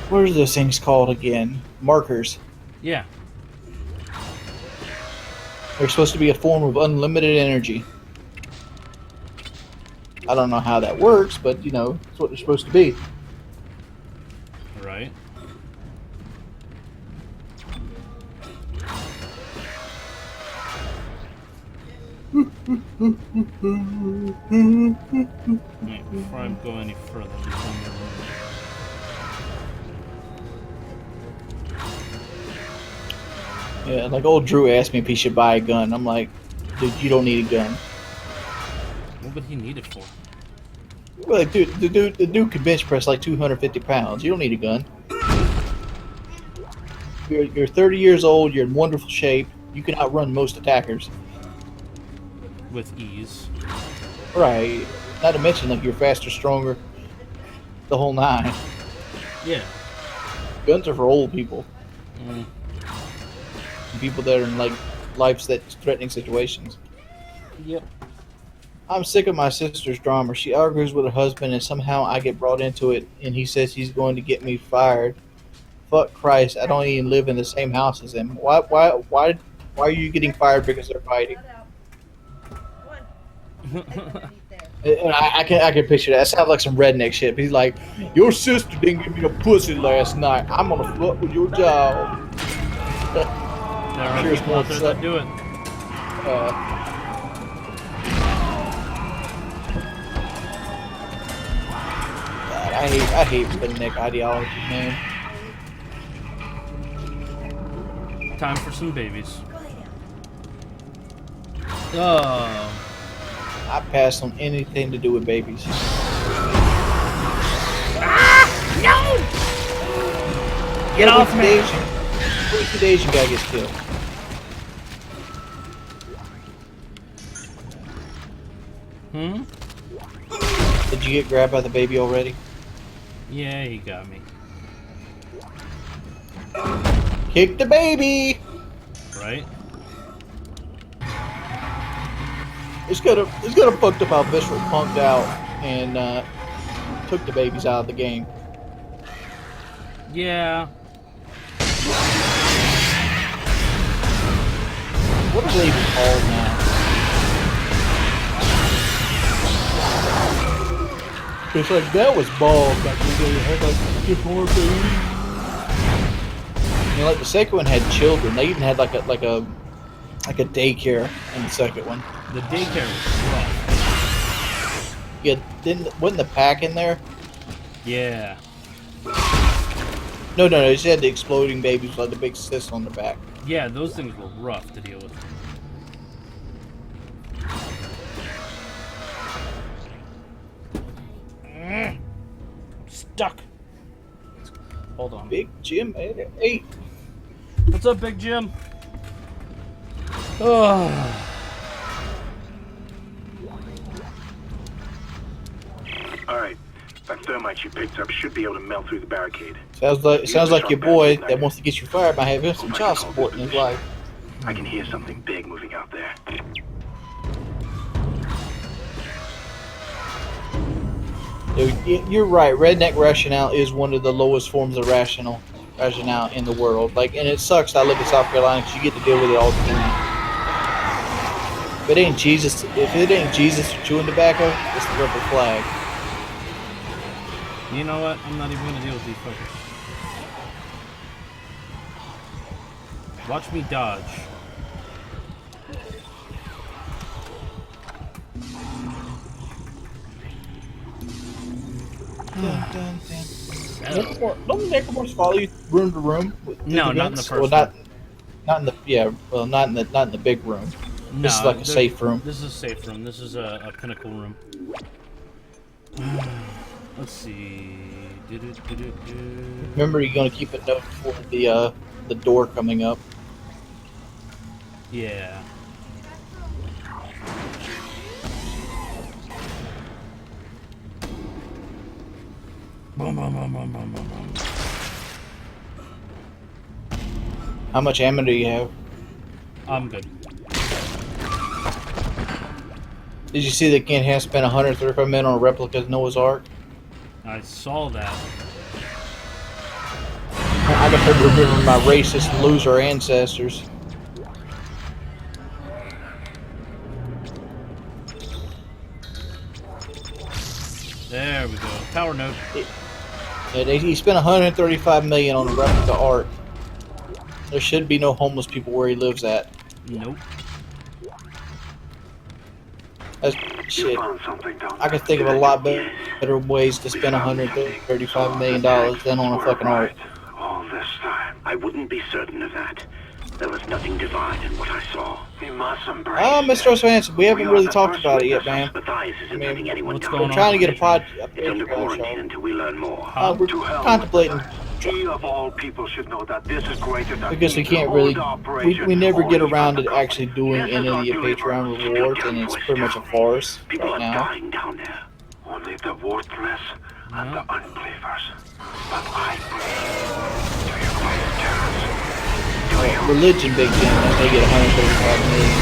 What are those things called again? Markers. Yeah. They're supposed to be a form of unlimited energy. I don't know how that works, but you know, it's what they're supposed to be. Right. Wait, before I go any further, there's one more room. Yeah, like old Drew asked me if he should buy a gun. I'm like, dude, you don't need a gun. What would he need it for? Well, like, dude, the dude can bench press like 250 pounds. You don't need a gun. You're 30 years old. You're in wonderful shape. You can outrun most attackers. With ease. Right. Not to mention, like, you're faster, stronger, the whole nine. Yeah. Guns are for old people. Mm. People that are in, like, life-threatening situations. Yep. I'm sick of my sister's drama. She argues with her husband, and somehow I get brought into it, and he says he's going to get me fired. Fuck Christ! I don't even live in the same house as him. Why are you getting fired because they're fighting? And I can picture that. It sounds like some redneck shit. He's like, your sister didn't give me a pussy last night. I'm gonna fuck with your job. There are Sure, it's people more out there so- that do it. God, I hate redneck ideology, man. Time for some babies. Oh. I pass on anything to do with babies. No! Get off me! Every Asian guy gets killed. Hmm? Did you get grabbed by the baby already? Yeah, he got me. Kick the baby! Right? It's gonna fucked up how Visceral punked out and took the babies out of the game. Yeah. What are they even called now? It's like that was bald back in the day. It had like more babies. You know, like the second one had children. They even had like a daycare in the second one. The daycare was rough. Yeah, wasn't the pack in there? Yeah. No, it just had the exploding babies with like the big cyst on the back. Yeah, those things were rough to deal with. I'm stuck. Hold on. Big Jim, hey. What's up, Big Jim? Oh. All right, that thermite you picked up should be able to melt through the barricade. Sounds like your boy that wants to get you fired might have him some child support in his life. I can hear something big moving out there. Dude, you're right. Redneck rationale is one of the lowest forms of rationale in the world. Like, and it sucks that I live in South Carolina because you get to deal with it all the time. If it ain't Jesus for chewing tobacco, it's the rebel flag. You know what? I'm not even gonna deal with these fuckers. Watch me dodge. Don't the Necromorphs follow you room to room? No, not in the first not in the not in the big room. No, This is like a safe room. This is a safe room. This is a pinnacle room. Let's see. Remember, you're gonna keep a note for the door coming up. Yeah. Boom, boom, boom, boom, boom, boom, boom. How much ammo do you have? I'm good. Did you see that Ken has spent 135 million on a replica of Noah's Ark? I saw that. I gotta remember my racist loser ancestors. There we go. Power node. Yeah, he spent 135 million on replica art. There should be no homeless people where he lives at. Nope. That's You shit. found something, don't I can think of a lot better ways to spend 135 million dollars than on a fucking art. All this time. I wouldn't be certain of that. There was nothing divine in what I saw. We must embrace. Mr. O'Swanson, we haven't really talked about it yet, man. What's We're going trying to get a It's Patreon under quarantine show. until we learn more. We're To hell with contemplating He of all people should know that this is greater than because we can't really, we never get around to actually doing any of the Patreon rewards, and it's pretty much a farce People right are now. dying down there. Only the worthless and the unbelievers. But I pray to your greatest terrors. Religion big thing, and they get 135 million.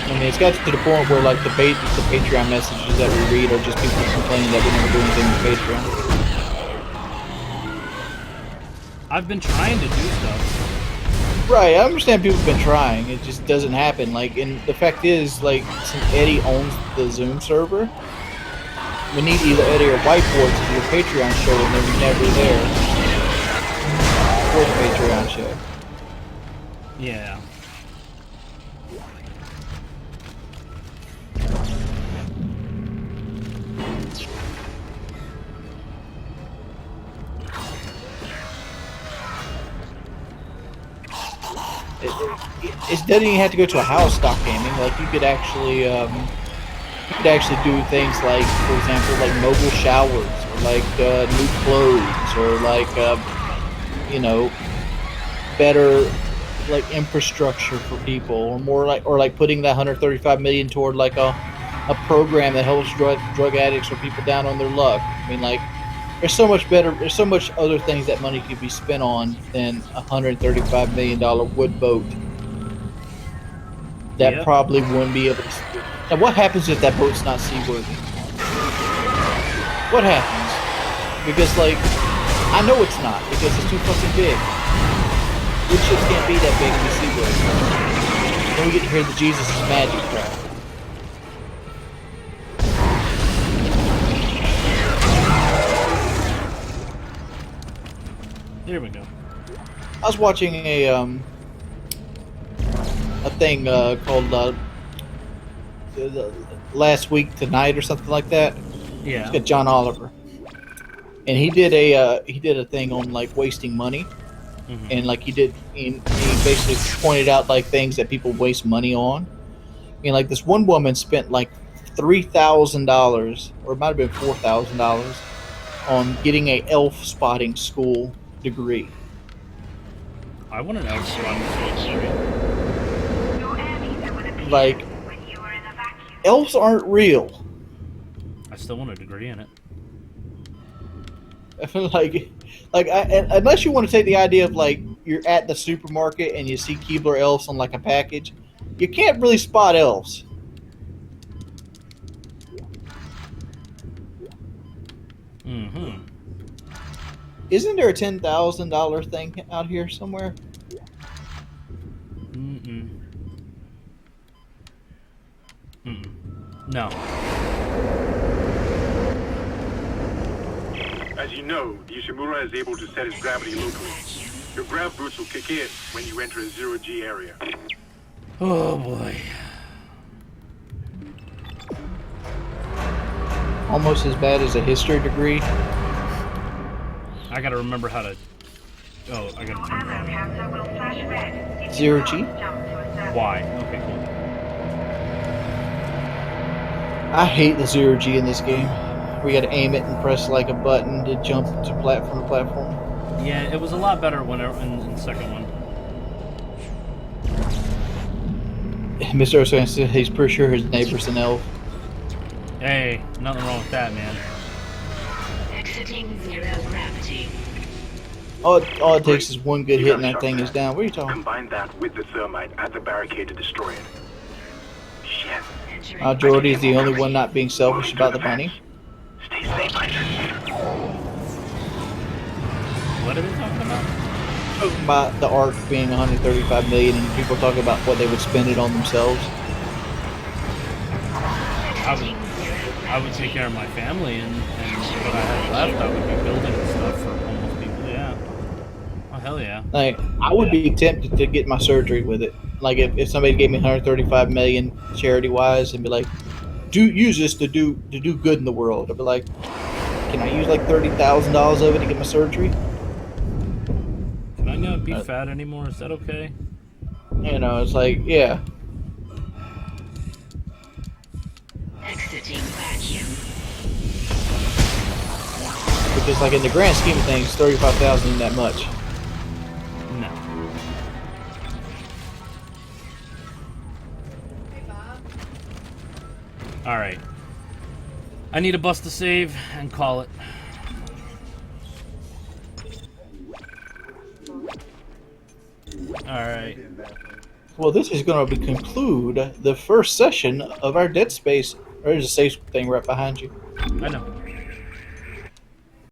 I mean, it's got to the point where like the Patreon messages that we read are just people complaining that we never do anything with Patreon. I've been trying to do stuff. Right, I understand people have been trying. It just doesn't happen. Like, and the fact is, like, since Eddie owns the Zoom server, we need either Eddie or Whiteboard to do a Patreon show, and they're never there for the Patreon show. Yeah. It doesn't even have to go to a house stock gaming. Like, you could actually do things like, for example, like mobile showers, or like new clothes, or like you know, better like infrastructure for people, or more like, or like putting that 135 million toward like a program that helps drug addicts or people down on their luck. I mean, like, there's so much better, there's so much other things that money could be spent on than $135 million wood boat that Yep. probably wouldn't be able to. Now, what happens if that boat's not seaworthy? What happens? Because, like, I know it's not, because it's too fucking big. Good shit can't be that big to be seaworthy. Then we get to hear the Jesus is magic crap. There we go. I was watching a thing called Last Week Tonight or something like that. Yeah. It's got John Oliver, and he did a thing on like wasting money, Mhm. and like he basically pointed out like things that people waste money on. I mean, like this one woman spent like $3,000, or it might have been $4,000, on getting a elf spotting school degree. I want an elf spotting. Like, elves aren't real. I still want a degree in it. I feel like unless you want to take the idea of like you're at the supermarket and you see Keebler elves on like a package, you can't really spot elves. Mm-hmm. Isn't there a $10,000 thing out here somewhere? Mm-mm. Mm-mm. No. As you know, the Ishimura is able to set its gravity locally. Your grav boots will kick in when you enter a zero-G area. Oh boy. Almost as bad as a history degree. I gotta remember how to. Oh, I gotta turn around. Zero G. Why? Okay, cool. I hate the zero G in this game. We got to aim it and press like a button to jump to platform to platform. Yeah, it was a lot better when in the second one. Mr. O'Swan said he's pretty sure his neighbor's an elf. Hey, nothing wrong with that, man. Exiting zero gravity. All it takes is one good You hit got and a that shot thing there. is down. What are you talking? Combine that with the thermite at the barricade to destroy it. Shit. Entering Jordy is the only one not being selfish about the money. Stay safe, Hunter. What are they talking about? About the arc being 135 million, and people talk about what they would spend it on themselves. I would take care of my family, and what I had left, I would be building and stuff for homeless people. Yeah. Oh hell yeah. Like, I would be tempted to get my surgery with it. Like, if somebody gave me 135 million charity wise, and be like, use this to do good in the world. I'd be like, can I use like $30,000 of it to get my surgery? Can I not be fat anymore? Is that okay? You know, it's like, yeah. Exiting vacuum. Because like in the grand scheme of things, 35,000 isn't that much. No. All right. I need a bus to save and call it. All right. Well, this is going to conclude the first session of our Dead Space. There's a safe thing right behind you. I know.